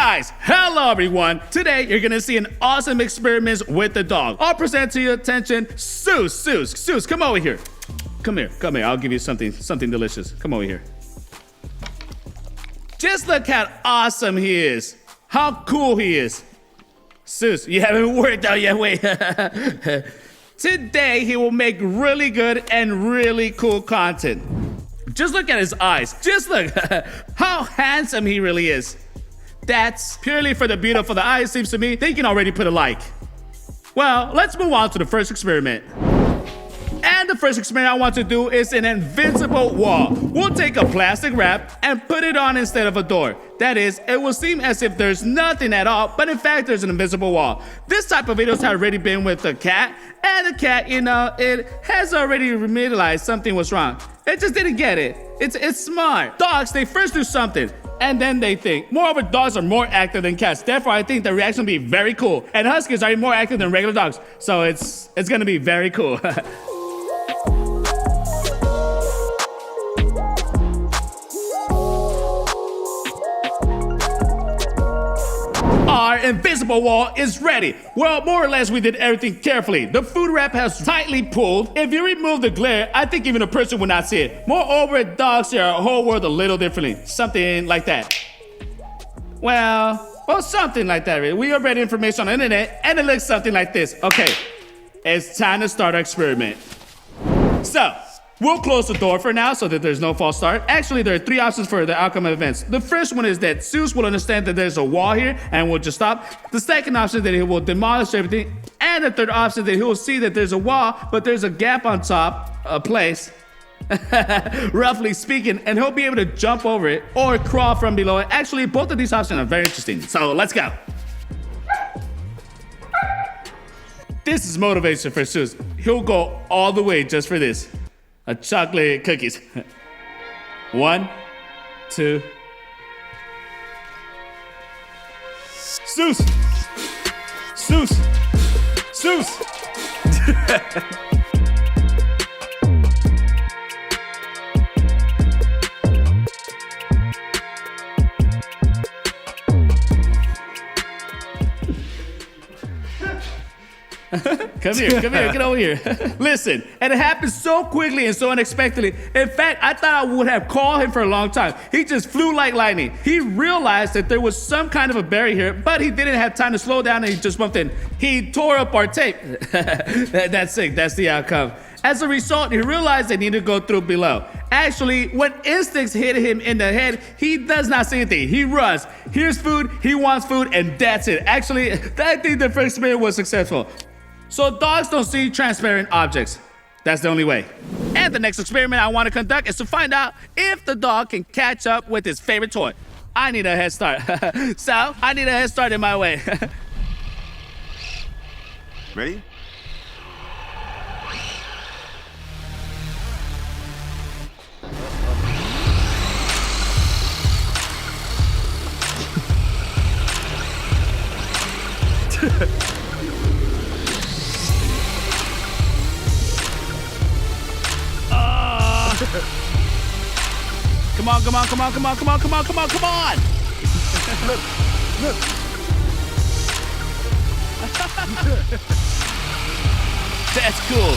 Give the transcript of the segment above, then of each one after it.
Guys, hello everyone. Today you're gonna see an awesome experiment with the dog. I'll present to your attention Seuss, come over here. Come here. I'll give you something delicious. Come over here. Just look how awesome he is. How cool he is. Seuss, you haven't worked out yet, wait. Today he will make really good and really cool content. Just look at his eyes. Just look how handsome he really is. That's purely for the beautiful the eyes, seems to me. They can already put a like. Well, let's move on to the first experiment. And the first experiment I want to do is an invincible wall. We'll take a plastic wrap and put it on instead of a door. That is, it will seem as if there's nothing at all, but in fact there's an invisible wall. This type of videos have already been with a cat, and the cat, it has already realized something was wrong. It just didn't get it. It's smart. Dogs, they first do something, and then they think. Moreover, dogs are more active than cats. Therefore, I think the reaction will be very cool. And huskies are more active than regular dogs. So it's gonna be very cool. Our invisible wall is ready. Well, more or less we did everything carefully. The food wrap has tightly pulled. If you remove the glare, I think even a person would not see it. Moreover, dogs see our whole world a little differently. Something like that. Well, something like that. Really. We read information on the internet and it looks something like this. Okay, it's time to start our experiment. So, we'll close the door for now so that there's no false start. Actually, there are three options for the outcome of events. The first one is that Seuss will understand that there's a wall here and will just stop. The second option is that he will demolish everything. And the third option is that he will see that there's a wall, but there's a gap on top, a place, roughly speaking, and he'll be able to jump over it or crawl from below it. Actually, both of these options are very interesting. So let's go. This is motivation for Seuss. He'll go all the way just for this. A chocolate cookies. 1, 2. Seuss! Come here, get over here. Listen, and it happened so quickly and so unexpectedly. In fact, I thought I would have called him for a long time. He just flew like lightning. He realized that there was some kind of a barrier here, but he didn't have time to slow down and he just bumped in. He tore up our tape. That's it, that's the outcome. As a result, he realized they need to go through below. Actually, when instincts hit him in the head, he does not say anything. He runs. Here's food, he wants food, and that's it. Actually, I think the first experiment was successful. So dogs don't see transparent objects. That's the only way. And the next experiment I want to conduct is to find out if the dog can catch up with his favorite toy. I need a head start. So, I need a head start in my way. Ready? Come on. Look. That's cool.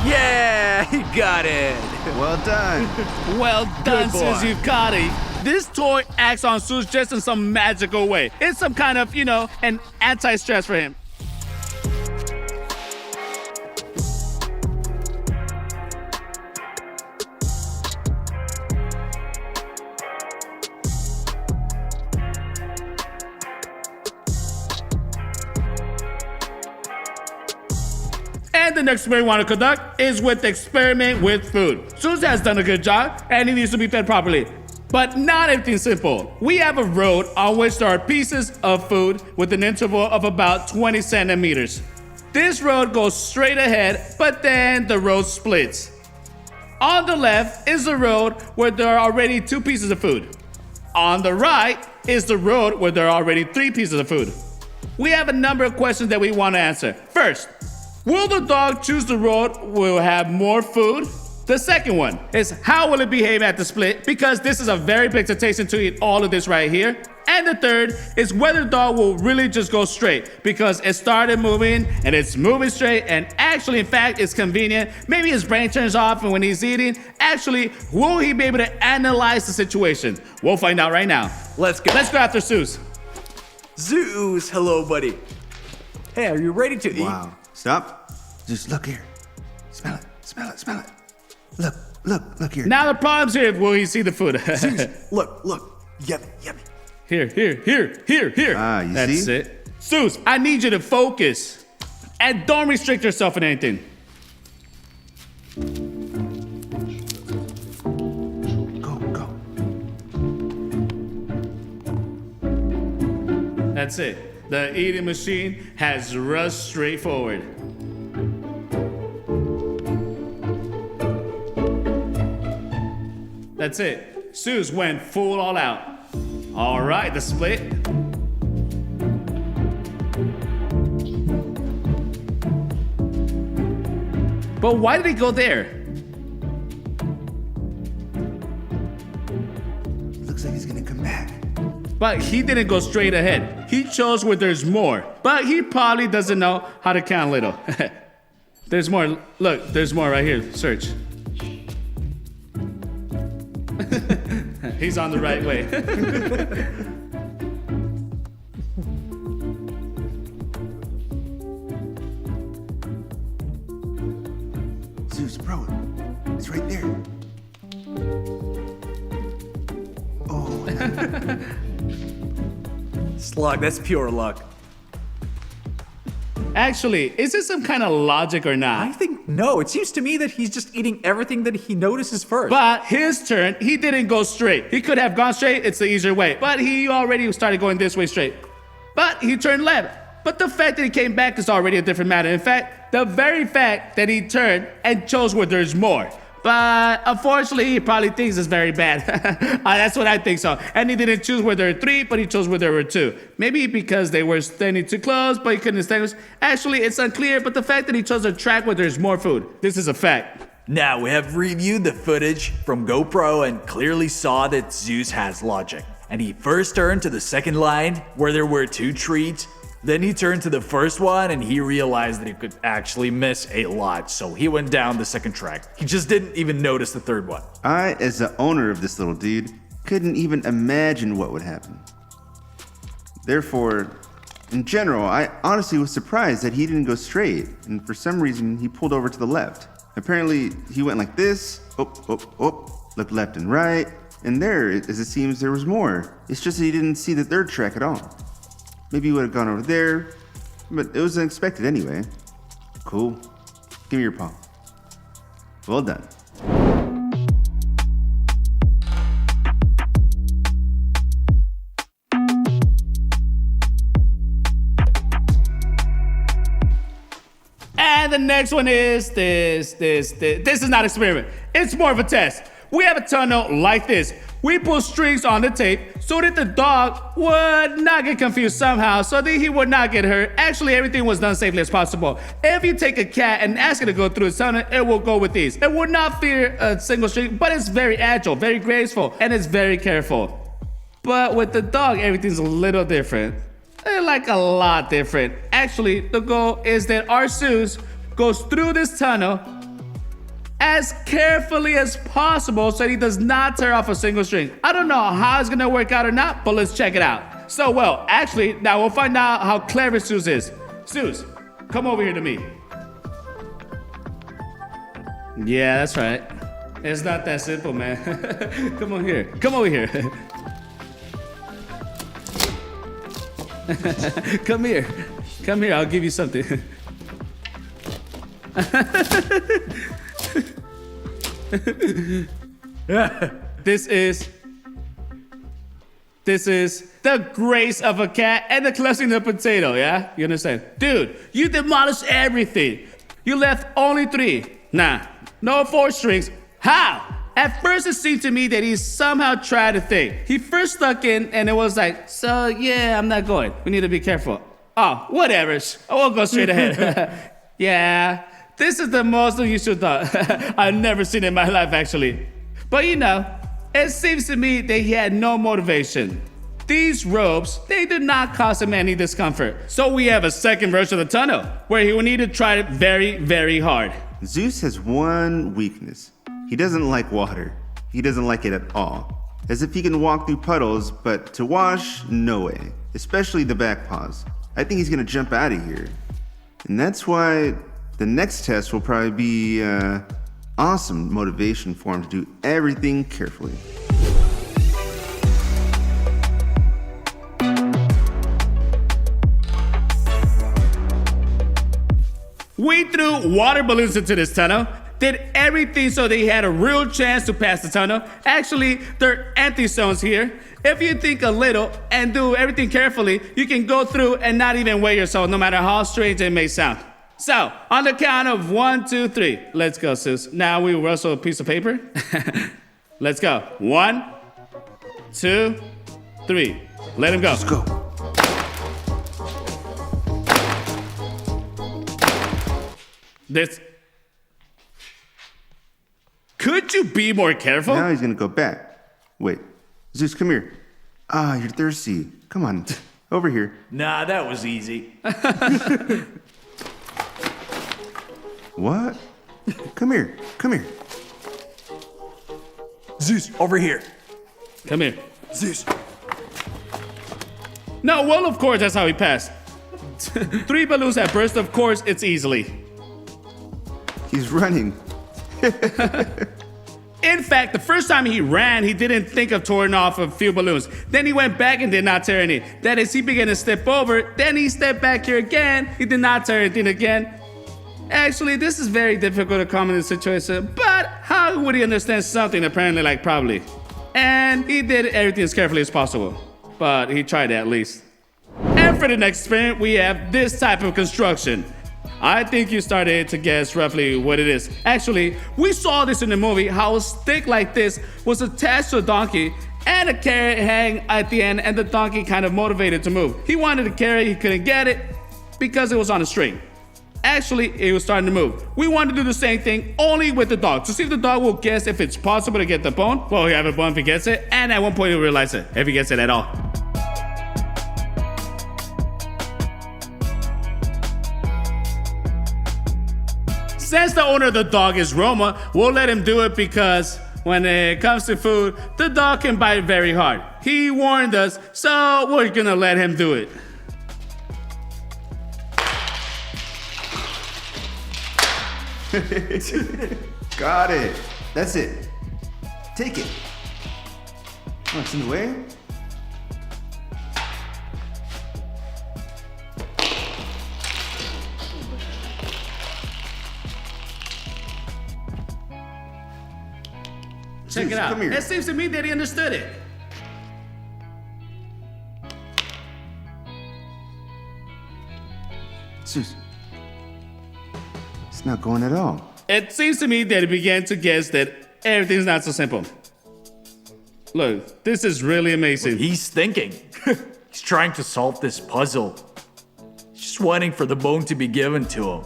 Yeah, he got it. Well done. Well done, Good boy. since you've caught it. This toy acts on Seuss just in some magical way. It's some kind of, an anti-stress for him. And the next experiment we want to conduct is with the experiment with food. Seuss has done a good job and he needs to be fed properly. But not everything's simple. We have a road on which there are pieces of food with an interval of about 20 centimeters. This road goes straight ahead, but then the road splits. On the left is the road where there are already 2 pieces of food. On the right is the road where there are already 3 pieces of food. We have a number of questions that we want to answer. First, will the dog choose the road where will have more food? The second one is how will it behave at the split, because this is a very big temptation to eat all of this right here. And the third is whether the dog will really just go straight, because it started moving and it's moving straight, and actually, in fact, it's convenient. Maybe his brain turns off and when he's eating. Actually, will he be able to analyze the situation? We'll find out right now. Let's go. Let's go after Zeus. Zeus, hello, buddy. Hey, are you ready to eat? Wow. Stop. Just look here. Smell it. Smell it. Smell it. Look here. Now the problem's here. Will he see the food? Zeus, look. Yummy. Here. Ah, you That's see? it. Zeus, I need you to focus. And don't restrict yourself in anything. Go. That's it. The eating machine has rushed straight forward. That's it. Zeus went full all out. All right, the split. But why did he go there? Looks like he's gonna come back. But he didn't go straight ahead. He chose where there's more. But he probably doesn't know how to count little. There's more. Look, there's more right here. Search. He's on the right way. Zeus, bro. It's right there. Oh. Slug, that's pure luck. Actually, is this some kind of logic or I not? think no. It seems to me that he's just eating everything that he notices first. But his turn, he didn't go straight. He could have gone straight, it's the easier way. But he already started going this way straight. But he turned left. But the fact that he came back is already a different matter. In fact, the very fact that he turned and chose where there's more. But unfortunately, he probably thinks it's very bad. That's what I think so. And he didn't choose where there were 3, but he chose where there were 2. Maybe because they were standing too close, but he couldn't distinguish. Actually, it's unclear, but the fact that he chose a track where there's more food, this is a fact. Now we have reviewed the footage from GoPro and clearly saw that Zeus has logic. And he first turned to the second line where there were 2 treats. Then he turned to the first one and he realized that he could actually miss a lot. So he went down the second track. He just didn't even notice the third one. I, as the owner of this little dude, couldn't even imagine what would happen. Therefore, in general, I honestly was surprised that he didn't go straight, and for some reason, he pulled over to the left. Apparently, he went like this, looked left and right, and there, as it seems, there was more. It's just that he didn't see the third track at all. Maybe he would have gone over there, but it was unexpected anyway. Cool. Give me your paw. Well done. And the next one is this. This is not an experiment. It's more of a test. We have a tunnel like this. We put strings on the tape so that the dog would not get confused somehow, so that he would not get hurt. Actually, everything was done safely as possible. If you take a cat and ask it to go through a tunnel, it will go with these. It would not fear a single string, but it's very agile, very graceful, and it's very careful. But with the dog, everything's a little different. Like a lot different. Actually, the goal is that our Zeus goes through this tunnel as carefully as possible so he does not tear off a single string. I don't know how it's gonna work out or not, but let's check it out. So, well, actually, now we'll find out how clever Zeus is. Zeus, come over here to me. Yeah, that's right. It's not that simple, man. Come on here. Come over here. Come here. Come here, I'll give you something. This is the grace of a cat and the clutching of a potato, yeah? You understand? Dude, you demolished everything. You left only 3. Nah, no 4 strings. How? At first it seemed to me that he somehow tried to think. He first stuck in and it was like, so yeah, I'm not going. We need to be careful. Oh, whatever. I won't go straight ahead. Yeah, This is the most unusual dog I've never seen in my life, actually. But it seems to me that he had no motivation. These ropes, they did not cause him any discomfort. So we have a second version of the tunnel, where he will need to try it very, very hard. Zeus has one weakness. He doesn't like water. He doesn't like it at all. As if he can walk through puddles, but to wash, no way. Especially the back paws. I think he's gonna jump out of here. And that's why the next test will probably be awesome motivation for him to do everything carefully. We threw water balloons into this tunnel, did everything so they had a real chance to pass the tunnel. Actually, there are empty zones here. If you think a little and do everything carefully, you can go through and not even weigh yourself, no matter how strange it may sound. So, on the count of 1, 2, 3, let's go, Sus. Now we rustle a piece of paper. Let's go. 1, 2, 3. Let him go. Let's go. This. Could you be more careful? Now he's gonna go back. Wait, Zeus, come here. Ah, you're thirsty. Come on, over here. Nah, that was easy. What? Come here, come here. Zeus, over here. Come here. Zeus. No, well, of course, that's how he passed. 3 balloons at burst, of course, it's easily. He's running. In fact, the first time he ran, he didn't think of tearing off a few balloons. Then he went back and did not tear any. That is, he began to step over, then he stepped back here again, he did not tear anything again. Actually, this is very difficult to comment in this situation, but how would he understand something apparently like probably? And he did everything as carefully as possible, but he tried at least. And for the next experiment, we have this type of construction. I think you started to guess roughly what it is. Actually, we saw this in the movie, how a stick like this was attached to a donkey and a carrot hang at the end, and the donkey kind of motivated to move. He wanted the carrot, he couldn't get it because it was on a string. Actually, it was starting to move. We want to do the same thing, only with the dog, to see if the dog will guess if it's possible to get the bone. Well, he have a bone if he gets it, and at one point he'll realize it, if he gets it at all. Since the owner of the dog is Roma, we'll let him do it because when it comes to food, the dog can bite very hard. He warned us, so we're gonna let him do it. Got it. That's it. Take it. Oh, it's in the way? Check Zeus, it out. come here. It seems to me that he understood it. Zeus. It's not going at all. It seems to me that he began to guess that everything's not so simple. Look, this is really amazing. He's thinking. He's trying to solve this puzzle. He's just waiting for the bone to be given to him.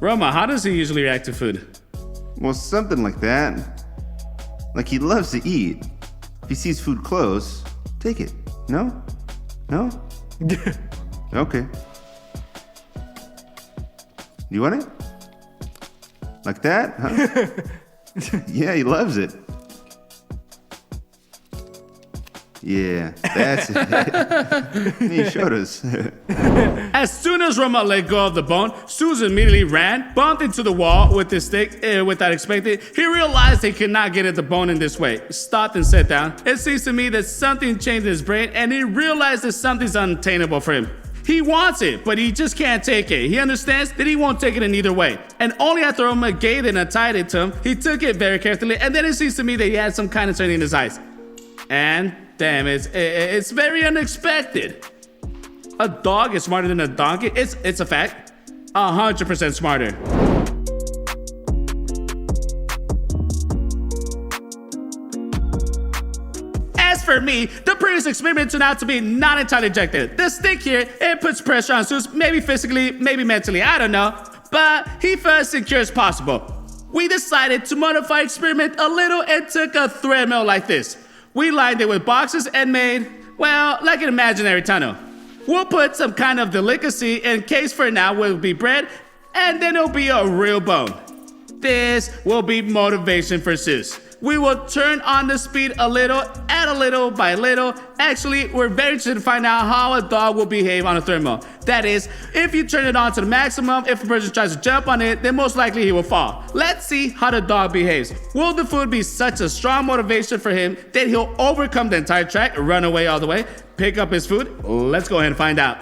Roma, how does he usually react to food? Well, something like that. Like he loves to eat. If he sees food close, take it. No? No? Okay. You want it? Like that? Huh? Yeah, he loves it. Yeah, that's it. He showed us. As soon as Roma let go of the bone, Susan immediately ran, bumped into the wall with his stick without expecting. He realized he could not get at the bone in this way. Stopped and sat down. It seems to me that something changed in his brain and he realized that something's unattainable for him. He wants it, but he just can't take it. He understands that he won't take it in either way. And only after Roma gave it and tied it to him, he took it very carefully, and then it seems to me that he had some kind of turning in his eyes. And damn, it's very unexpected. A dog is smarter than a donkey. It's a fact. 100% smarter. As for me, the previous experiment turned out to be not entirely objective. The stick here, it puts pressure on Zeus, maybe physically, maybe mentally, I don't know. but he felt as secure as possible. We decided to modify experiment a little and took a treadmill like this. We lined it with boxes and made, well, like an imaginary tunnel. We'll put some kind of delicacy in case for now will be bread, and then it'll be a real bone. This will be motivation for Zeus. We will turn on the speed a little, and a little by little. Actually, we're very interested to find out how a dog will behave on a treadmill. That is, if you turn it on to the maximum, if a person tries to jump on it, then most likely he will fall. Let's see how the dog behaves. Will the food be such a strong motivation for him that he'll overcome the entire track, run away all the way, pick up his food? Let's go ahead and find out.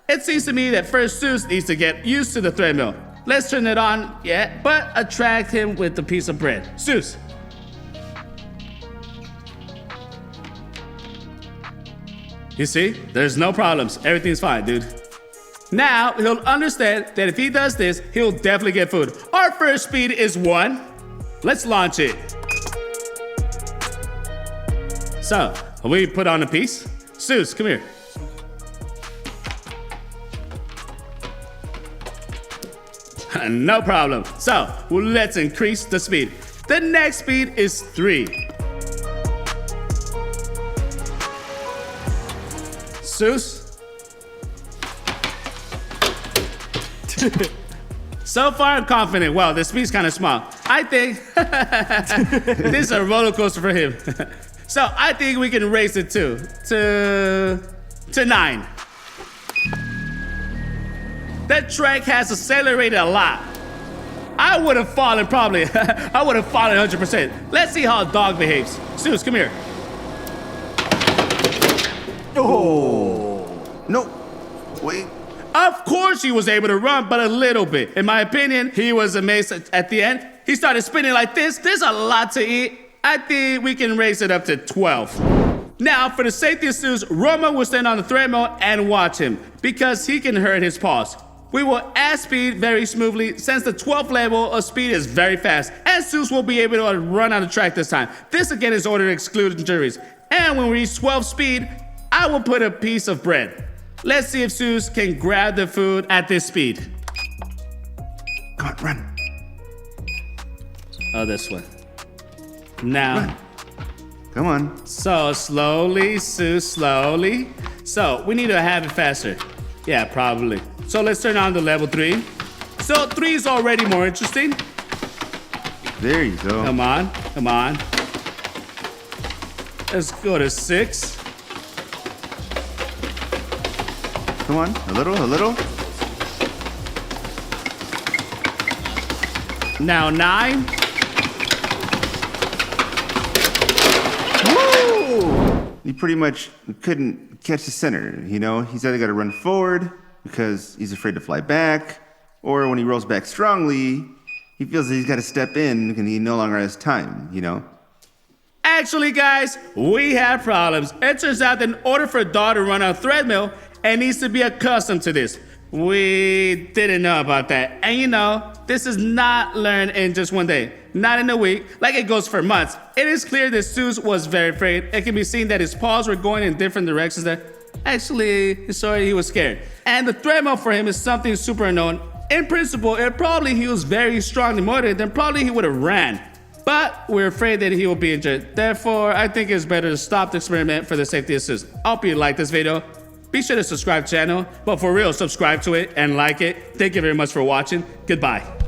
It seems to me that first Zeus needs to get used to the treadmill. Let's turn it on, but attract him with a piece of bread. Zeus. You see, there's no problems. Everything's fine, dude. Now, he'll understand that if he does this, he'll definitely get food. Our first speed is 1. Let's launch it. So, we put on a piece. Zeus, come here. No problem. So, let's increase the speed. The next speed is 3. Zeus. So far, I'm confident. Well, the speed's kind of small. I think this is a roller coaster for him. So I think we can raise it to 9. That track has accelerated a lot. I would have fallen probably. I would have fallen 100%. Let's see how a dog behaves. Zeus, come here. Oh. No. Wait. Of course he was able to run, but a little bit. In my opinion, he was amazed at the end. He started spinning like this. There's a lot to eat. I think we can raise it up to 12. Now, for the safety of Zeus, Roma will stand on the treadmill and watch him because he can hurt his paws. We will add speed very smoothly since the 12th level of speed is very fast, and Zeus will be able to run on the track this time. This again is ordered to exclude injuries. And when we reach 12 speed, I will put a piece of bread. Let's see if Zeus can grab the food at this speed. Come on, run. Oh, this one. Now. Run. Come on. So slowly, Zeus, slowly. So we need to have it faster. Yeah, probably. So let's turn on to level 3. So 3 is already more interesting. There you go. Come on, come on. Let's go to 6. Come on, a little. Now 9. Woo! He pretty much couldn't catch the center, you know? He's either got to run forward because he's afraid to fly back, or when he rolls back strongly, he feels that he's got to step in and he no longer has time, you know? Actually, guys, we have problems. It turns out that in order for a dog to run on a treadmill, it needs to be accustomed to this. We didn't know about that. And you know, this is not learned in just one day, not in a week, like it goes for months. It is clear that Zeus was very afraid. It can be seen that his paws were going in different directions there. Actually, sorry, he was scared. And the treadmill for him is something super unknown. In principle, if probably he was very strongly motivated, then probably he would have ran. But we're afraid that he will be injured. Therefore, I think it's better to stop the experiment for the safety of Zeus. I hope you like this video. Be sure to subscribe to the channel, but for real, subscribe to it and like it. Thank you very much for watching. Goodbye.